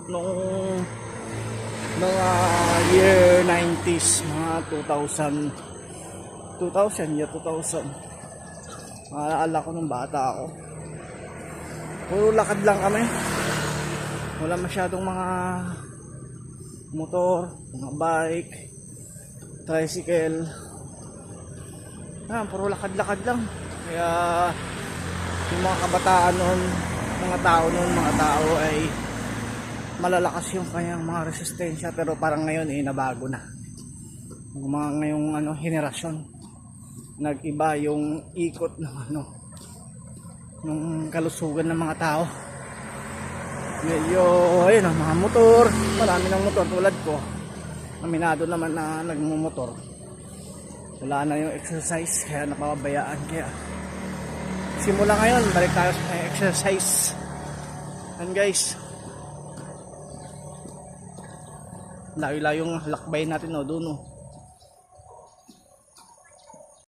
nung mga year 90s, mga 2000. Maalala ko nung bata ako. Puro lakad lang kami. Wala masyadong mga motor, mga bike, tricycle. Puro lakad-lakad lang. Kaya yung mga kabataan noon, mga tao ay malalakas yung kanyang mga resistensya, pero parang ngayon nabago na. Yung mga ngayong henerasyon, nag-iba yung ikot ng ng kalusugan ng mga tao. Medyo ayun, mga motor, marami ng motor tulad ko. Aminado naman na nagmumotor. Wala na yung exercise, kaya napapabayaan. Kaya simula ngayon, balik tayo sa exercise. And guys, layo-layong lakbay natin doon